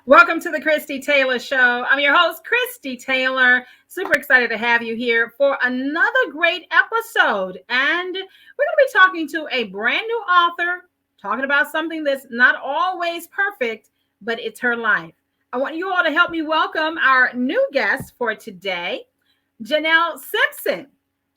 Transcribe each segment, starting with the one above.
Welcome to the Christie Taylor Show. I'm your host, Christie Taylor. Super excited to have you here for another great episode. And we're going to be talking to a brand new author, talking about something that's not always perfect, but it's her life. I want you all to help me welcome our new guest for today, Jenelle Simpson.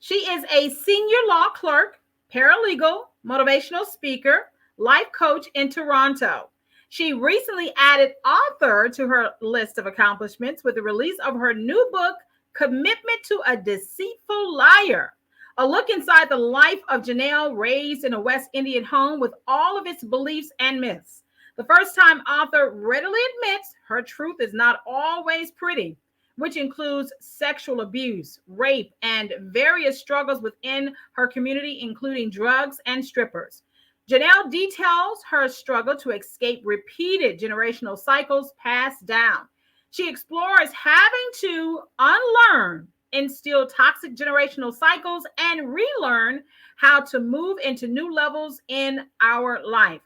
She is a senior law clerk, paralegal, motivational speaker, life coach in Toronto. She recently added author to her list of accomplishments with the release of her new book, Commitment to a Deceitful Liar. A look inside the life of Janelle, raised in a West Indian home with all of its beliefs and myths. The first time author readily admits her truth is not always pretty, which includes sexual abuse, rape, and various struggles within her community, including drugs and strippers. Janelle details her struggle to escape repeated generational cycles passed down. She explores having to unlearn instilled toxic generational cycles and relearn how to move into new levels in our life.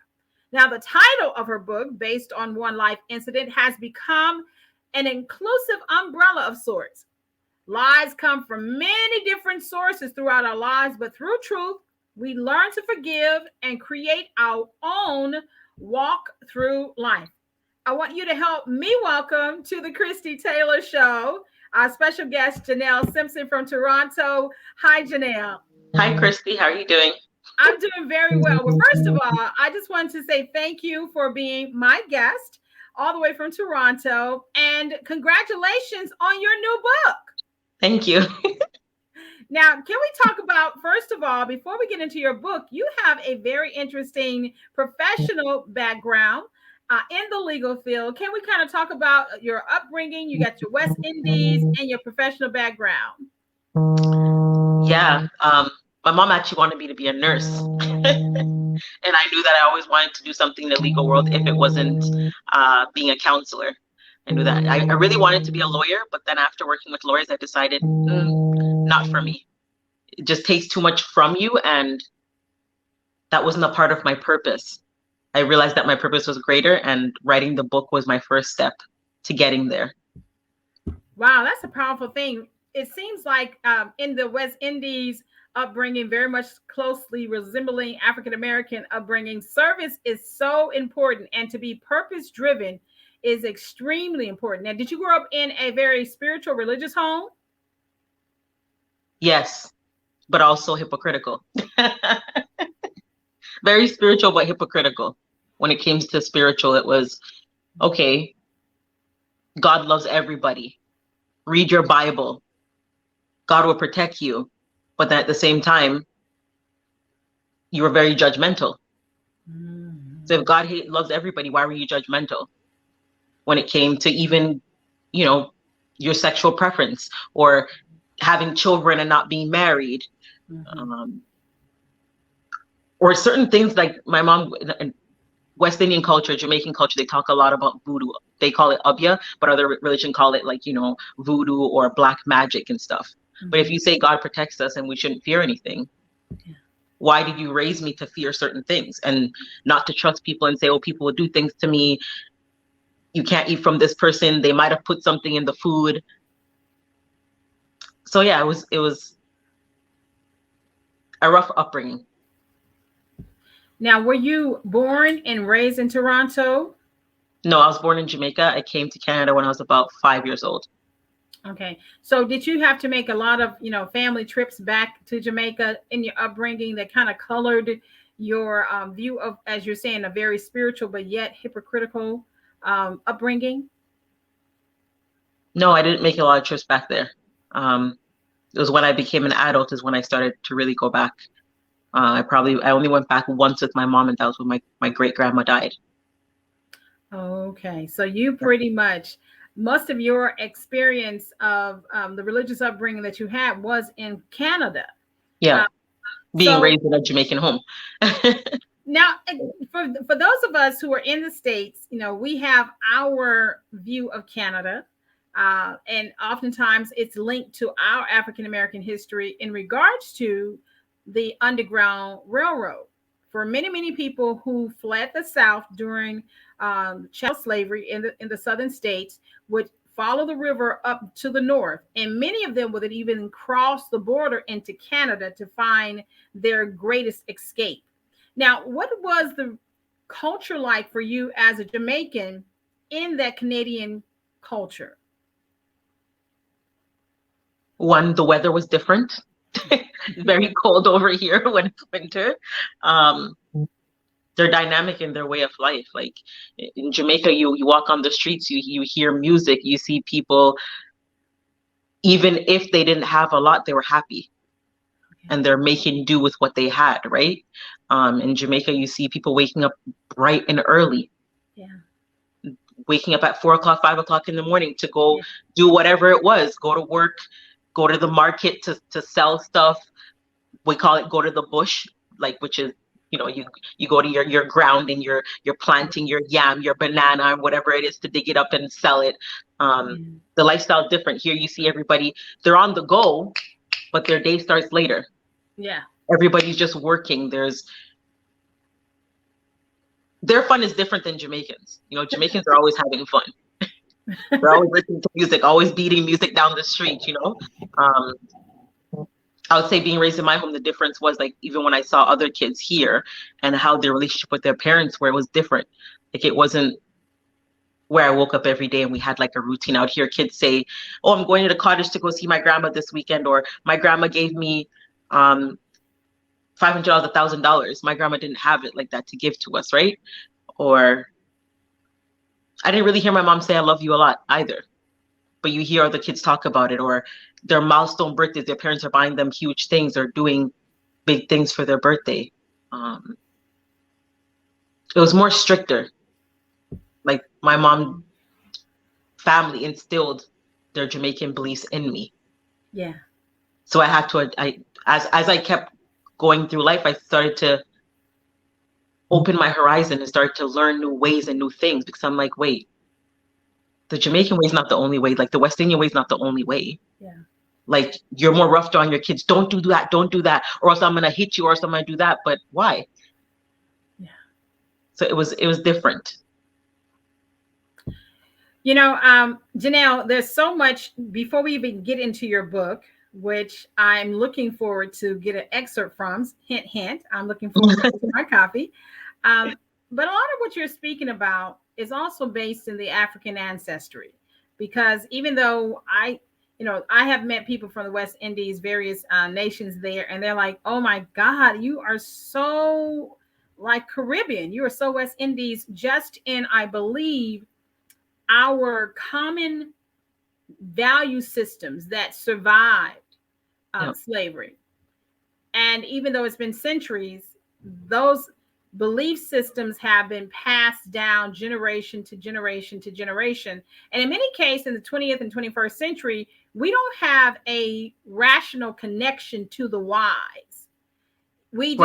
Now, the title of her book, based on one life incident, has become an inclusive umbrella of sorts. Lies come from many different sources throughout our lives, but through truth, we learn to forgive and create our own walk through life. I want you to help me welcome to the Christie Taylor Show our special guest, Jenelle Simpson from Toronto. Hi, Janelle. Hi, Christy. How are you doing? I'm doing very well. Well, first of all, I just want to say thank you for being my guest all the way from Toronto, and congratulations on your new book. Thank you. Now, can we talk about, first of all, before we get into your book, you have a very interesting professional background in the legal field. Can we kind of talk about your upbringing? You got your West Indies and your professional background. Yeah. My mom actually wanted me to be a nurse. And I knew that I always wanted to do something in the legal world if it wasn't being a counselor. I knew that. I really wanted to be a lawyer, but then after working with lawyers, I decided not for me. It just takes too much from you, and that wasn't a part of my purpose. I realized that my purpose was greater, and writing the book was my first step to getting there. Wow, that's a powerful thing. It seems like in the West Indies upbringing, very much closely resembling African American upbringing, service is so important, and to be purpose driven is extremely important. Now, did you grow up in a very spiritual, religious home? Yes, but also hypocritical. Very spiritual, but hypocritical. When it came to spiritual, it was, okay, God loves everybody. Read your Bible. God will protect you. But then at the same time, you were very judgmental. So if God loves everybody, why were you judgmental? When it came to even, your sexual preference or having children and not being married. Or certain things like my mom, in West Indian culture, Jamaican culture, they talk a lot about voodoo. They call it abya, but other religion call it voodoo or black magic and stuff. But if you say God protects us and we shouldn't fear anything, why did you raise me to fear certain things and not to trust people and say, oh, people will do things to me. You can't eat from this person. They might have put something in the food. So yeah, it was a rough upbringing. Now, were you born and raised in Toronto? No, I was born in Jamaica. I came to Canada when I was about 5 years old. Okay. So did you have to make a lot of, family trips back to Jamaica in your upbringing that kind of colored your view of, as you're saying, a very spiritual but yet hypocritical upbringing? No, I didn't make a lot of trips back there. It was when I became an adult is when I started to really go back. I only went back once with my mom, and that was when my great grandma died. Okay. So you pretty much, most of your experience of the religious upbringing that you had was in Canada. Yeah. Being raised in a Jamaican home. Now, for those of us who are in the States, we have our view of Canada. And oftentimes it's linked to our African American history in regards to the Underground Railroad. for many, many people who fled the South during chattel slavery in the southern states would follow the river up to the north, and many of them would even cross the border into Canada to find their greatest escape. Now, what was the culture like for you as a Jamaican in that Canadian culture? One, the weather was different. Very cold over here when it's winter. Um, they're dynamic in their way of life. Like in Jamaica, you walk on the streets, you hear music, you see people, even if they didn't have a lot, they were happy and they're making do with what they had, right? In Jamaica, you see people waking up bright and early. Yeah. Waking up at 4 o'clock, 5 o'clock in the morning to go Yeah. do whatever it was, go to work, go to the market to sell stuff. We call it go to the bush, like, which is, you go to your ground and you're planting your yam, your banana, or whatever it is to dig it up and sell it. The lifestyle is different. Here you see everybody, they're on the go, but their day starts later. Yeah. Everybody's just working. Their fun is different than Jamaicans. Jamaicans are always having fun. They're always listening to music, always beating music down the street, I would say being raised in my home, the difference was like, even when I saw other kids here and how their relationship with their parents were, it was different. Like it wasn't where I woke up every day and we had like a routine. Out here, kids say, "Oh, I'm going to the cottage to go see my grandma this weekend," or "My grandma gave me $500, $1,000. My grandma didn't have it like that to give to us, right?" Or I didn't really hear my mom say "I love you" a lot either. But you hear other kids talk about it, or their milestone birthdays, their parents are buying them huge things or doing big things for their birthday. It was more stricter. Like my mom family instilled their Jamaican beliefs in me. Yeah. So I had to, as I kept going through life, I started to open my horizon and start to learn new ways and new things, because I'm like, wait, the Jamaican way is not the only way. Like the West Indian way is not the only way. Yeah. Like you're more rough on your kids. Don't do that. Don't do that. Or else I'm going to hit you, or else I'm going to do that. But why? Yeah. So it was different. Janelle, there's so much before we even get into your book, which I'm looking forward to get an excerpt from. Hint, hint. I'm looking forward to my copy. But a lot of what you're speaking about is also based in the African ancestry, because even though I have met people from the West Indies, various nations there, and they're like, "Oh my God, you are so like Caribbean. You are so West Indies." Just in, I believe, our common value systems that survived slavery. And even though it's been centuries, those belief systems have been passed down generation to generation to generation. And in many cases, in the 20th and 21st century, we don't have a rational connection to the whys. We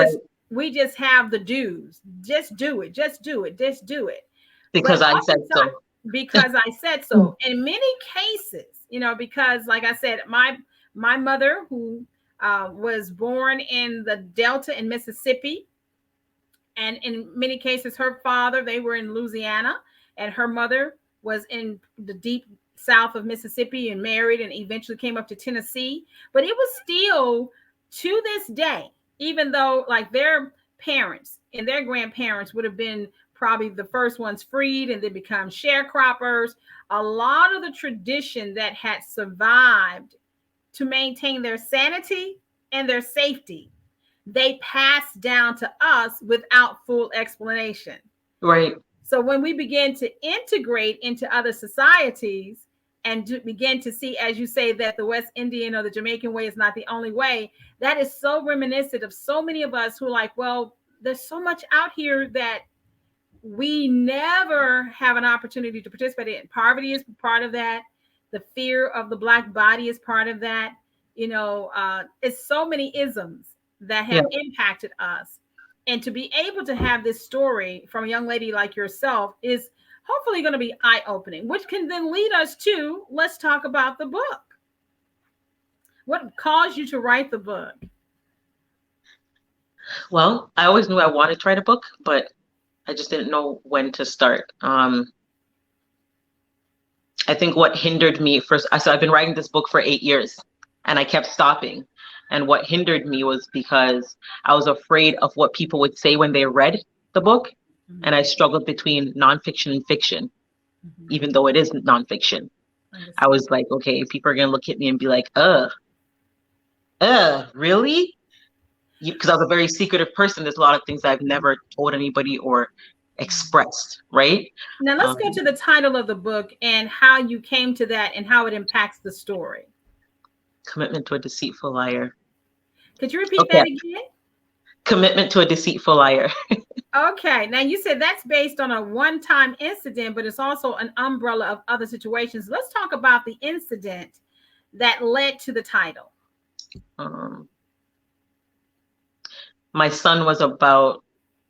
just have the do's. Just do it. Just do it. Just do it. Because I said so. Because I said so. In many cases, because like I said, my mother, who was born in the Delta in Mississippi, and in many cases, her father, they were in Louisiana, and her mother was in the deep south of Mississippi and married and eventually came up to Tennessee. But it was still, to this day, even though like their parents and their grandparents would have been probably the first ones freed and then become sharecroppers, a lot of the tradition that had survived to maintain their sanity and their safety, they passed down to us without full explanation. Right. So when we begin to integrate into other societies and begin to see, as you say, that the West Indian or the Jamaican way is not the only way, that is so reminiscent of so many of us who are like, well, there's so much out here that we never have an opportunity to participate in. Poverty is part of that. The fear of the Black body is part of that. It's so many isms that have impacted us. And to be able to have this story from a young lady like yourself is hopefully going to be eye-opening, which can then lead us to, let's talk about the book. What caused you to write the book? Well, I always knew I wanted to write a book, but I just didn't know when to start. I think what hindered me first, so I've been writing this book for 8 years and I kept stopping. And what hindered me was because I was afraid of what people would say when they read the book. Mm-hmm. And I struggled between nonfiction and fiction, even though it is nonfiction. Understood. I was like, okay, people are going to look at me and be like, really? Because I was a very secretive person. There's a lot of things I've never told anybody or expressed, right? Now let's go to the title of the book and how you came to that and how it impacts the story. Commitment to a Deceitful Liar. Could you repeat that again? Commitment to a Deceitful Liar. Okay. Now you said that's based on a one-time incident, but it's also an umbrella of other situations. Let's talk about the incident that led to the title. My son was about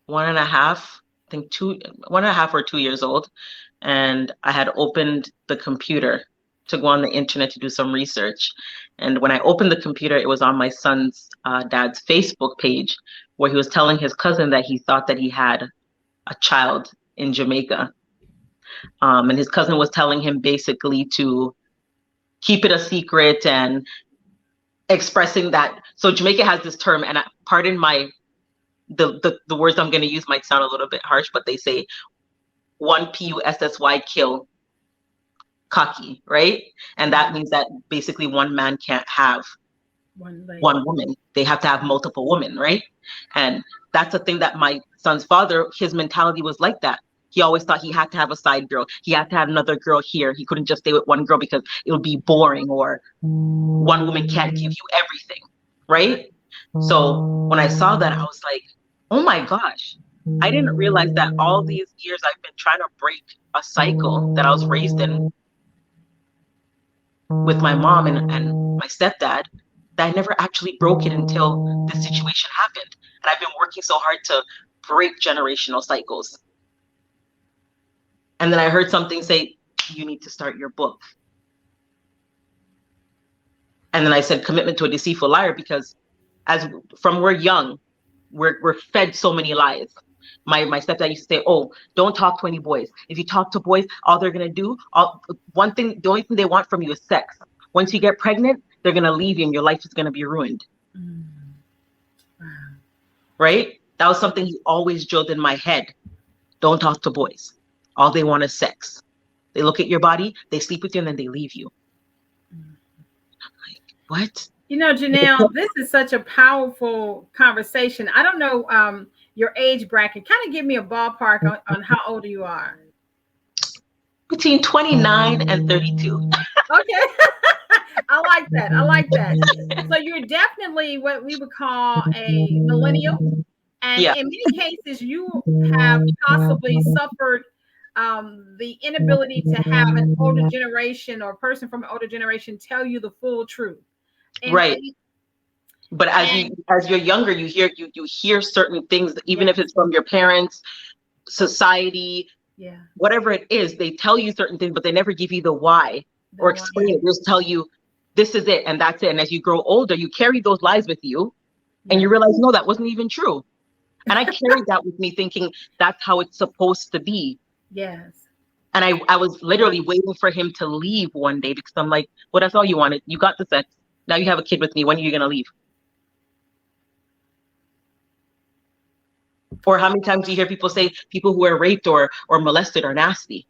1.5 or 2 years old. And I had opened the computer to go on the internet to do some research. And when I opened the computer, it was on my son's dad's Facebook page where he was telling his cousin that he thought that he had a child in Jamaica. And his cousin was telling him basically to keep it a secret and expressing that. So Jamaica has this term, and pardon the words I'm going to use might sound a little bit harsh, but they say one PUSSY kill cocky, right? And that means that basically one man can't have one woman. They have to have multiple women, right? And that's a thing that my son's father, his mentality was like that. He always thought he had to have a side girl. He had to have another girl here. He couldn't just stay with one girl because it would be boring, or one woman can't give you everything, right? So when I saw that, I was like, oh my gosh, I didn't realize that all these years I've been trying to break a cycle that I was raised in with my mom and my stepdad, that I never actually broke it until this situation happened. And I've been working so hard to break generational cycles. And then I heard something say, you need to start your book. And then I said, commitment to a deceitful liar, because from we're young, we're fed so many lies. My stepdad used to say, oh, don't talk to any boys. If you talk to boys, all they're going to do, the only thing they want from you is sex. Once you get pregnant, they're going to leave you and your life is going to be ruined. Right? That was something he always drilled in my head. Don't talk to boys. All they want is sex. They look at your body, they sleep with you, and then they leave you. I'm like, what? You know, Janelle, this is such a powerful conversation. I don't know your age bracket. Kind of give me a ballpark on how old you are. Between 29 and 32. Okay. I like that. I like that. So you're definitely what we would call a millennial. And in many cases, you have possibly suffered the inability to have an older generation or a person from an older generation tell you the full truth. Right. But as you're younger, you hear certain things, even if it's from your parents, society, whatever it is, they tell you certain things, but they never give you the why or explain it. They just tell you this is it and that's it. And as you grow older, you carry those lies with you and you realize, no, that wasn't even true. And I carried that with me thinking that's how it's supposed to be. Yes. And I was literally waiting for him to leave one day because I'm like, well, that's all you wanted. You got the sex. Now you have a kid with me. When are you going to leave? Or how many times do you hear people say people who are raped or molested are nasty?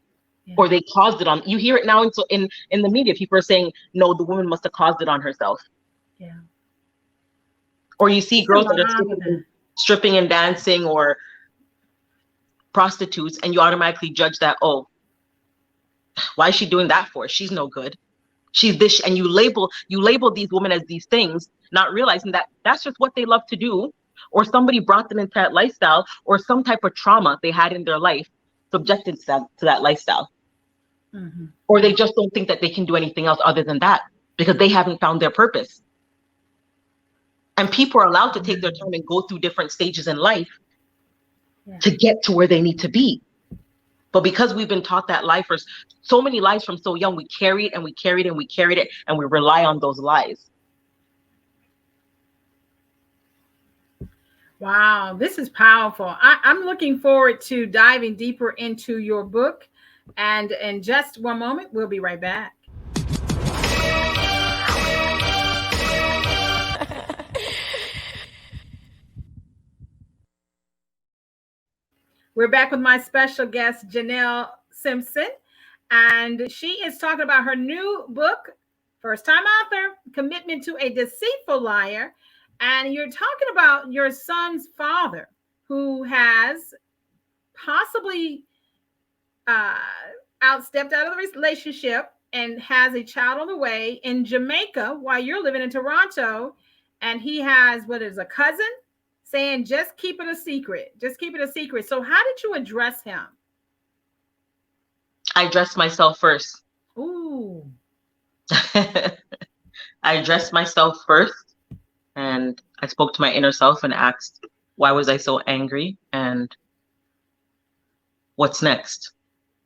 Or they caused it on, you hear it now in the media, people are saying, no, the woman must have caused it on herself. Yeah. Or you see girls that are stripping and dancing or prostitutes, and you automatically judge that, oh, why is she doing that for? She's no good. She's this, and you label these women as these things, not realizing that that's just what they love to do, or somebody brought them into that lifestyle, or some type of trauma they had in their life subjected to that lifestyle. Mm-hmm. Or they just don't think that they can do anything else other than that because they haven't found their purpose. And people are allowed to take their time and go through different stages in life to get to where they need to be. But because we've been taught that lie for so many lies from so young, we carry it and we carried it and we carried it and we rely on those lies. Wow, this is powerful. I'm looking forward to diving deeper into your book. And in just one moment, we'll be right back. We're back with my special guest, Janelle Simpson, and she is talking about her new book, first time author, Commitment to a Deceitful Liar. And you're talking about your son's father who has possibly uh, stepped out of the relationship and has a child on the way in Jamaica while you're living in Toronto. And he has what is a cousin saying, just keep it a secret. Just keep it a secret. So how did you address him? I addressed myself first. Ooh. I addressed myself first, and I spoke to my inner self and asked, why was I so angry? And what's next?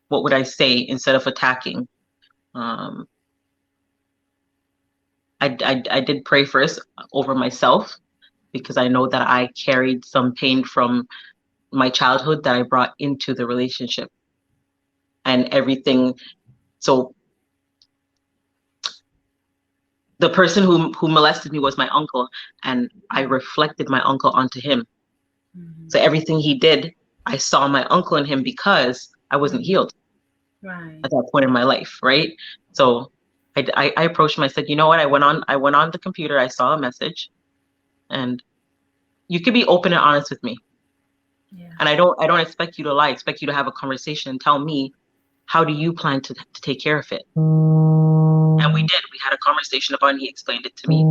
What would I say instead of attacking? I did pray first over myself, because I know that I carried some pain from my childhood that I brought into the relationship and everything. So the person who molested me was my uncle, and I reflected my uncle onto him. Mm-hmm. So everything he did, I saw my uncle in him because I wasn't healed at that point in my life, right? So I approached him. I said, you know what? I went on the computer. I saw a message, and you could be open and honest with me. Yeah. And I don't expect you to lie. I expect you to have a conversation and tell me, how do you plan to take care of it? And we did. We had a conversation about it, and he explained it to me.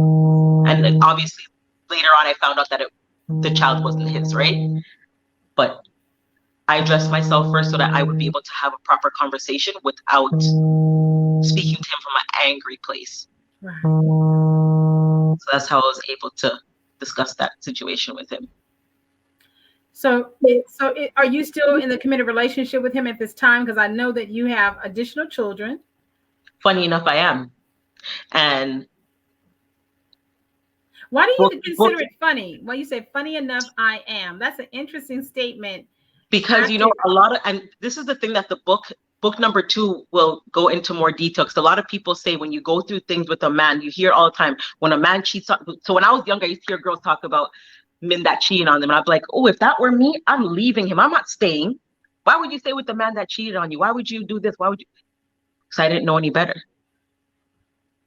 And then obviously later on I found out that the child wasn't his, right? But I addressed myself first so that I would be able to have a proper conversation without speaking to him from an angry place. Right. So that's how I was able to discuss that situation with him. So are you still in the committed relationship with him at this time? Because I know that you have additional children. Funny enough, I am. And why do you consider it funny? Well, you say funny enough, I am. That's an interesting statement. Because, you know, a lot of, and this is the thing that the book number 2 will go into more detail. Because a lot of people say when you go through things with a man, you hear all the time, when a man cheats on, so when I was younger, I used to hear girls talk about men that cheated on them. And I'd be like, oh, if that were me, I'm leaving him. I'm not staying. Why would you stay with the man that cheated on you? Why would you do this? Why would you? Because I didn't know any better.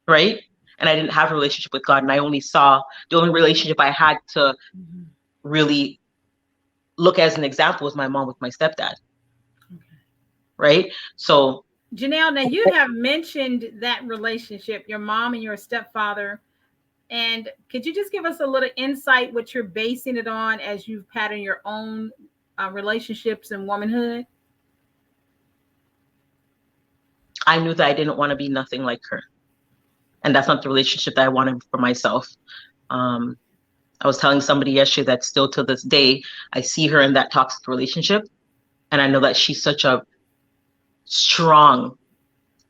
Right? And I didn't have a relationship with God. And I only saw, the only relationship I had to really look as an example was my mom with my stepdad. Okay. Right? So Janelle, now you have mentioned that relationship, your mom and your stepfather. And could you just give us a little insight what you're basing it on as you've patterned your own relationships and womanhood? I knew that I didn't want to be nothing like her. And that's not the relationship that I wanted for myself. I was telling somebody yesterday that still to this day, I see her in that toxic relationship. And I know that she's such a strong,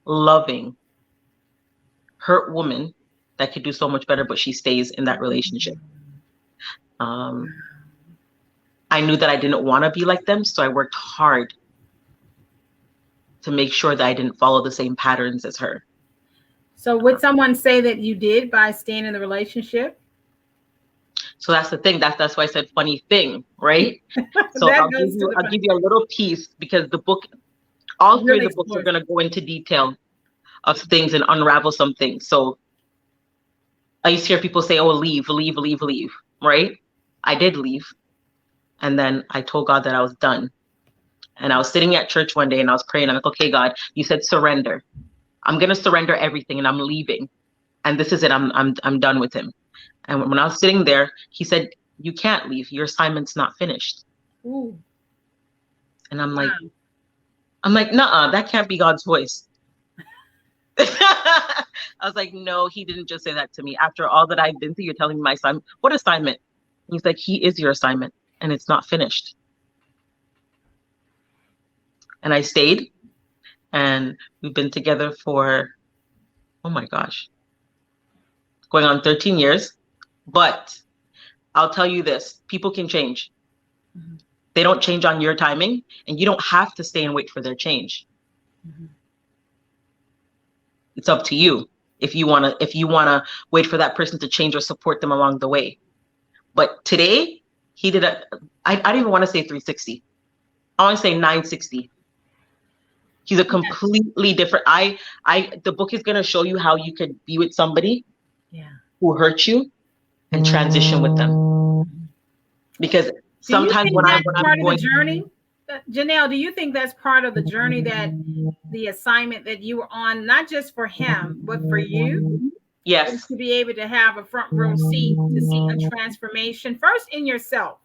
loving, hurt woman that could do so much better, but she stays in that relationship. I knew that I didn't want to be like them, so I worked hard to make sure that I didn't follow the same patterns as her. So would someone say that you did by staying in the relationship? So that's the thing. That's why I said funny thing, right? So I'll give you a little piece, because the book, all three of the books are going to go into detail of things and unravel some things. So I used to hear people say, oh, leave, right? I did leave. And then I told God that I was done. And I was sitting at church one day and I was praying. I'm like, okay, God, you said surrender. I'm going to surrender everything and I'm leaving. And this is it. I'm done with him. And when I was sitting there, he said, you can't leave. Your assignment's not finished. Ooh. And I'm like, nuh-uh, that can't be God's voice. I was like, no, he didn't just say that to me. After all that I've been through, you're telling me my assignment. What assignment? And he's like, he is your assignment and it's not finished. And I stayed, and we've been together for, oh my gosh, going on 13 years. But I'll tell you this, people can change. Mm-hmm. They don't change on your timing, and you don't have to stay and wait for their change. Mm-hmm. It's up to you if you wanna wait for that person to change or support them along the way. But today, he did I don't even want to say 360. I want to say 960. He's a completely different. The book is gonna show you how you could be with somebody who hurt you and transition with them. Because sometimes when I'm going, the journey, Janelle, do you think that's part of the journey, that the assignment that you were on, not just for him, but for you? Yes. To be able to have a front row seat to see a transformation first in yourself.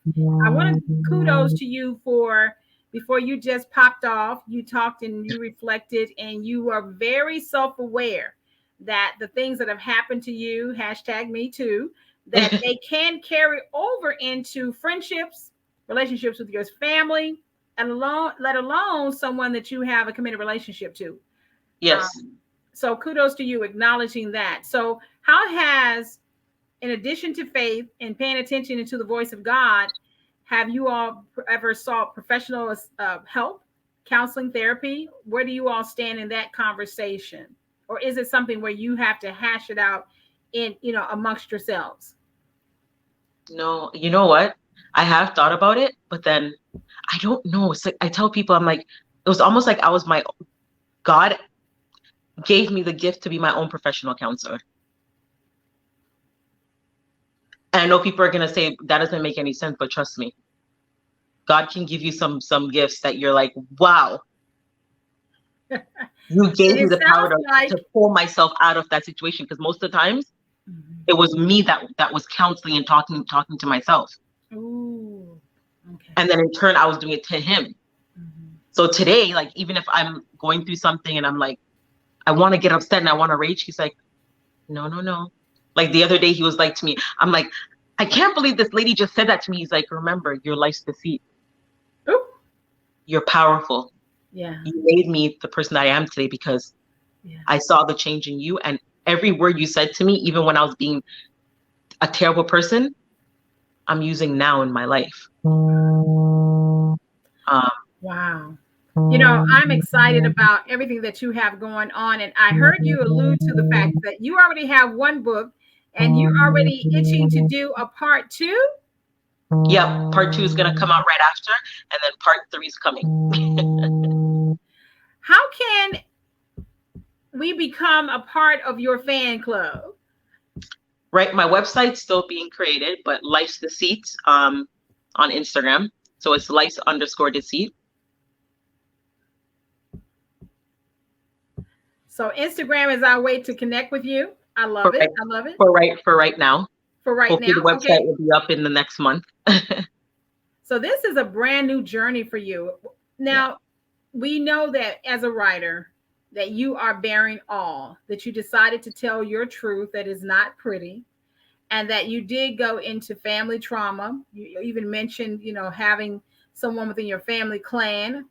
I want to kudos to you for, before you just popped off, you talked and you reflected, and you are very self-aware that the things that have happened to you, hashtag me too, that they can carry over into friendships, relationships with your family, and let alone someone that you have a committed relationship to. Yes. So kudos to you acknowledging that. So how has, in addition to faith and paying attention to the voice of God, have you all ever sought professional help, counseling, therapy? Where do you all stand in that conversation? Or is it something where you have to hash it out in, amongst yourselves? No, you know what? I have thought about it, but then I don't know. It's like I tell people, I'm like, it was almost like God gave me the gift to be my own professional counselor. And I know people are gonna say that doesn't make any sense, but trust me, God can give you some gifts that you're like, wow. You gave me the power to pull myself out of that situation, because most of the times it was me that was counseling and talking to myself. Ooh, okay. And then in turn, I was doing it to him. So today, like, even if I'm going through something and I'm like, I want to get upset and I want to rage, he's like, no. Like the other day, he was like to me, I'm like, I can't believe this lady just said that to me. He's like, remember, your life's deceit. Ooh. You're powerful. Yeah. You made me the person I am today because I saw the change in you. And every word you said to me, even when I was being a terrible person, I'm using now in my life. Wow. I'm excited about everything that you have going on. And I heard you allude to the fact that you already have one book and you're already itching to do a part 2. Yep. Part 2 is going to come out right after. And then part 3 is coming. How can we become a part of your fan club? Right. My website's still being created, but Life's Deceit on Instagram. So it's Life's_Deceit. So Instagram is our way to connect with you. I love it. I love it. For right now. Hopefully the website will be up in the next month. So this is a brand new journey for you. Now, we know that as a writer, that you are bearing all, that you decided to tell your truth that is not pretty, and that you did go into family trauma. You even mentioned, having someone within your family clan,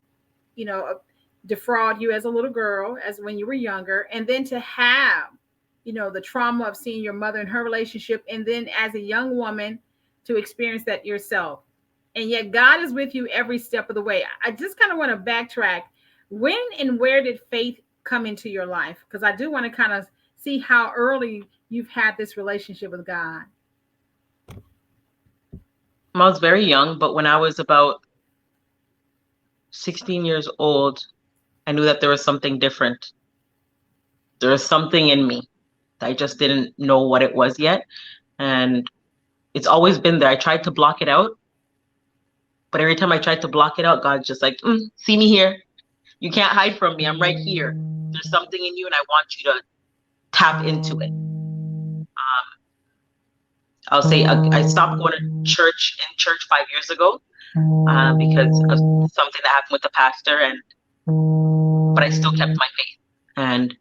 defraud you as a little girl, as when you were younger, and then to have, the trauma of seeing your mother and her relationship, and then as a young woman to experience that yourself. And yet God is with you every step of the way. I just kind of want to backtrack. When and where did faith come into your life? Because I do want to kind of see how early you've had this relationship with God. I was very young, but when I was about 16 years old, I knew that there was something different. There was something in me. I just didn't know what it was yet. And it's always been there. I tried to block it out. But every time I tried to block it out, God's just like, see me here. You can't hide from me. I'm right here. There's something in you and I want you to tap into it. I'll say I stopped going to church 5 years ago because of something that happened with the pastor, but I still kept my faith. And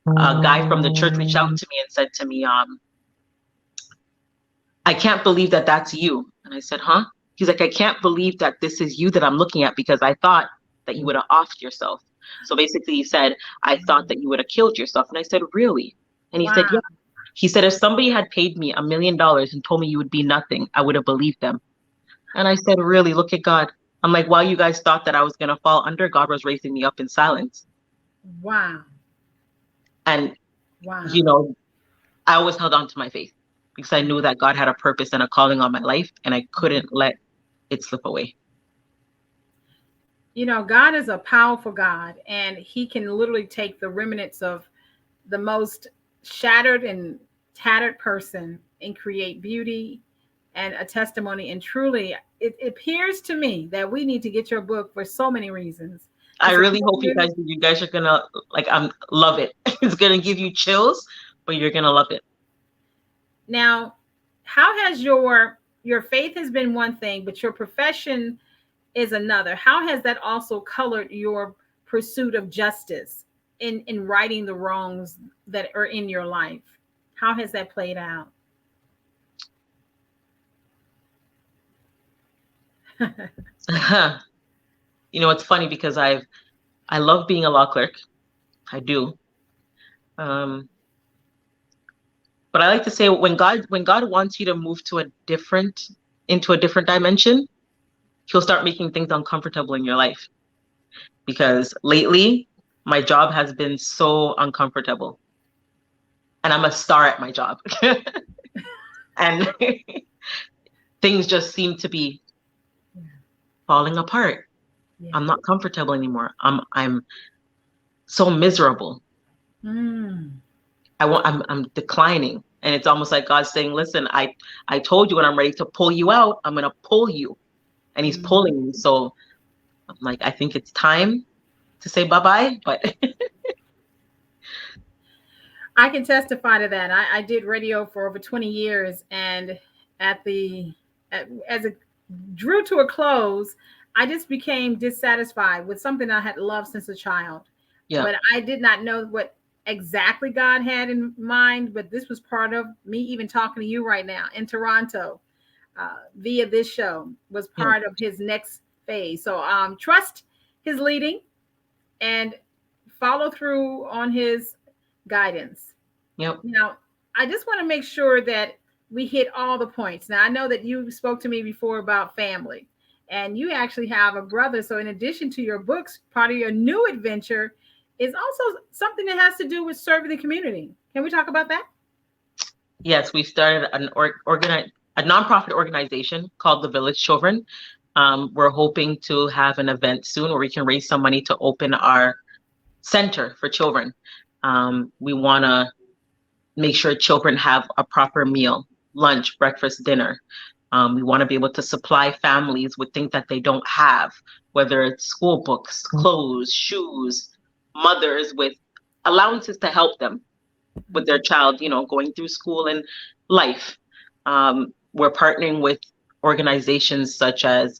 a guy from the church reached out to me and said to me, I can't believe that that's you. And I said, huh? He's like, I can't believe that this is you that I'm looking at, because I thought that you would have offed yourself. So basically he said, I thought that you would have killed yourself. And I said, really? And he said, yeah. He said, if somebody had paid me $1 million and told me you would be nothing, I would have believed them. And I said, really, look at God. I'm like, while you guys thought that I was going to fall under, God was raising me up in silence. Wow. And, Wow. I always held on to my faith because I knew that God had a purpose and a calling on my life, and I couldn't let it slip away. God is a powerful God, and he can literally take the remnants of the most shattered and tattered person and create beauty and a testimony. And truly, it appears to me that we need to get your book for so many reasons. I really hope you guys are gonna love it. It's gonna give you chills, but you're gonna love it. Now, how has your faith has been one thing, but your profession is another. How has that also colored your pursuit of justice in righting the wrongs that are in your life? How has that played out? It's funny because I love being a law clerk. I do. But I like to say when God wants you to move into a different dimension, he'll start making things uncomfortable in your life. Because lately, my job has been so uncomfortable. And I'm a star at my job. And things just seem to be falling apart. Yeah. I'm not comfortable anymore. I'm so miserable. I'm declining. And it's almost like God's saying, listen, I told you when I'm ready to pull you out, I'm going to pull you. And he's pulling me. So I'm like, I think it's time to say bye-bye. But I can testify to that. I did radio for over 20 years. And as it drew to a close, I just became dissatisfied with something I had loved since a child. Yeah. But I did not know what exactly God had in mind, but this was part of me even talking to you right now in Toronto via this show was part of his next phase. So trust his leading and follow through on his guidance. Yep. Now, I just want to make sure that we hit all the points. Now, I know that you spoke to me before about family, and you actually have a brother. So in addition to your books, part of your new adventure is also something that has to do with serving the community. Can we talk about that? Yes, we started a nonprofit organization called the Village Children. We're hoping to have an event soon where we can raise some money to open our center for children. We want to make sure children have a proper meal, lunch, breakfast, dinner. We want to be able to supply families with things that they don't have, whether it's school books, clothes, shoes, mothers with allowances to help them with their child, going through school and life. We're partnering with organizations such as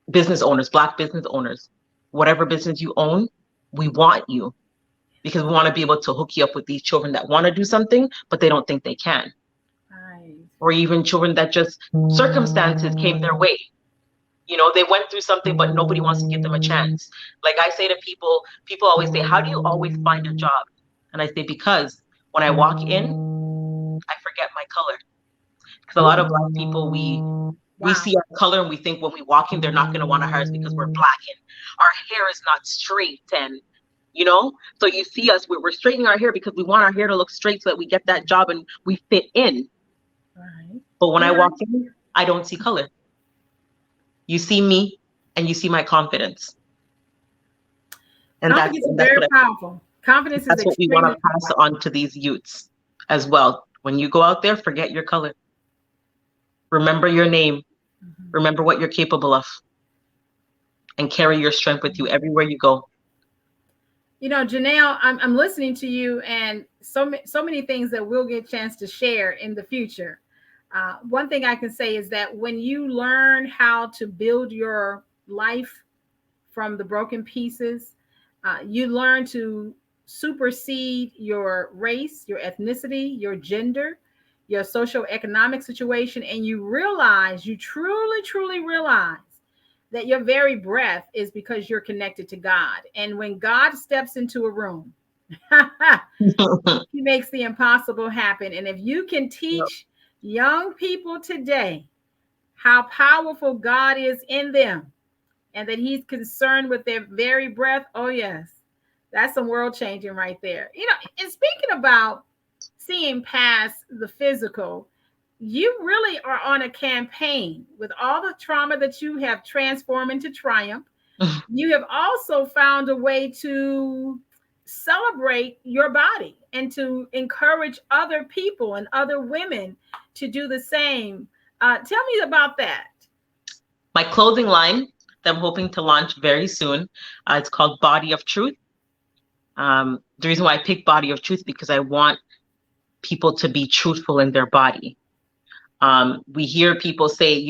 business owners, Black business owners. Whatever business you own, we want you because we want to be able to hook you up with these children that want to do something, but they don't think they can. Right. Or even children that just circumstances came their way. They went through something, but nobody wants to give them a chance. Like I say to people always say, how do you always find a job? And I say, because when I walk in, I forget my color. Because a lot of Black people, we see our color and we think when we walk in, they're not going to want to hire us because we're Black and our hair is not straight. And, so you see us, we're straightening our hair because we want our hair to look straight so that we get that job and we fit in. Right. But when I walk in, I don't see color. You see me and you see my confidence. And confidence is very powerful. Confidence is what we want to pass on to these youths as well. When you go out there, forget your color. Remember your name. Mm-hmm. Remember what you're capable of. And carry your strength with you everywhere you go. Janelle, I'm listening to you, and so many things that we'll get a chance to share in the future. One thing I can say is that when you learn how to build your life from the broken pieces, you learn to supersede your race, your ethnicity, your gender, your socioeconomic situation, and you truly realize that your very breath is because you're connected to God. And when God steps into a room, He makes the impossible happen. And if you can teach young people today how powerful God is in them and that he's concerned with their very breath, oh, yes, that's some world changing right there. And speaking about seeing past the physical, you really are on a campaign with all the trauma that you have transformed into triumph. You have also found a way to celebrate your body and to encourage other people and other women to do the same. Tell me about that. My clothing line that I'm hoping to launch very soon, it's called Body of Truth. The reason why I picked Body of Truth because I want people to be truthful in their body. We hear people say,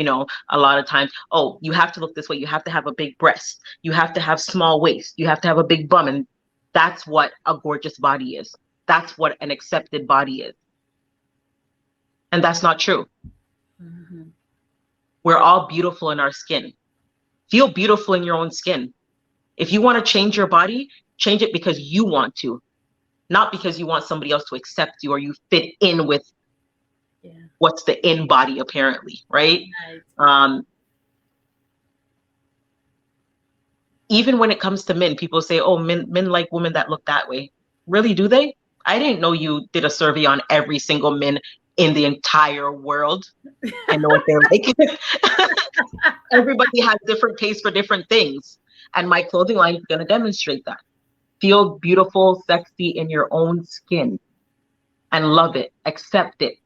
a lot of times, oh, you have to look this way. You have to have a big breast. You have to have small waist. You have to have a big bum. And that's what a gorgeous body is. That's what an accepted body is. And that's not true. Mm-hmm. We're all beautiful in our skin. Feel beautiful in your own skin. If you want to change your body, change it because you want to, not because you want somebody else to accept you or you fit in with what's the in body, apparently, right? Even when it comes to men, people say, oh, men like women that look that way. Really, do they? I didn't know you did a survey on every single man in the entire world. I know what they're like. Everybody has different tastes for different things. And my clothing line is going to demonstrate that. Feel beautiful, sexy in your own skin and love it, accept it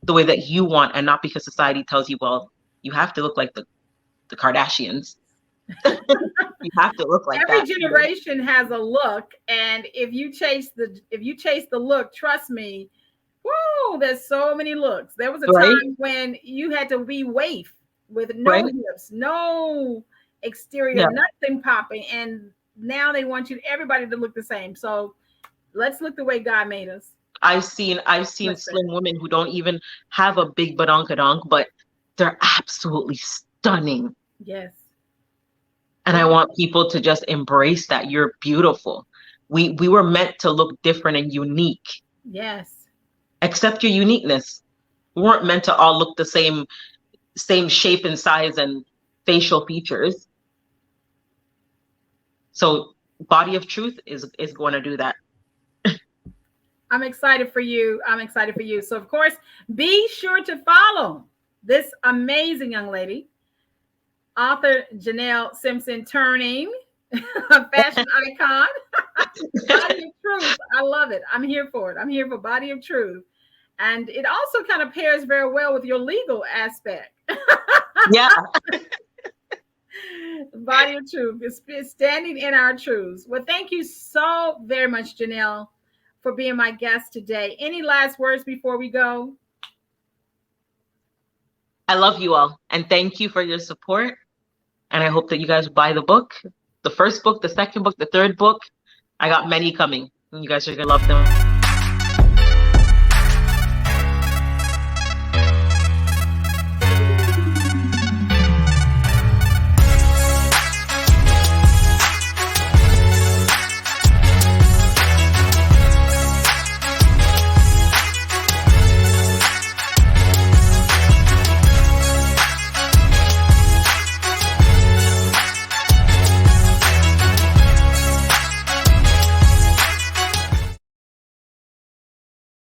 the way that you want and not because society tells you, well, you have to look like the Kardashians. You have to look like every generation has a look, and if you chase the look, trust me, whoa, there's so many looks. There was a time when you had to be waif with no hips, no exterior, nothing popping, and now they want everybody to look the same. So let's look the way God made us. I've seen slim women who don't even have a big badonkadonk, but they're absolutely stunning. Yes. And I want people to just embrace that. You're beautiful. We were meant to look different and unique. Yes. Accept your uniqueness. We weren't meant to all look the same shape and size and facial features. So Body of Truth is going to do that. I'm excited for you. So, of course, be sure to follow this amazing young lady, author Janelle Simpson, turning a fashion icon. Body of Truth. I love it. I'm here for it. I'm here for Body of Truth. And it also kind of pairs very well with your legal aspect. Yeah. Body of Truth is standing in our truths. Well, thank you so very much, Janelle, for being my guest today. Any last words before we go? I love you all. And thank you for your support. And I hope that you guys buy the book, the first book, the second book, the third book. I got many coming. And you guys are going to love them.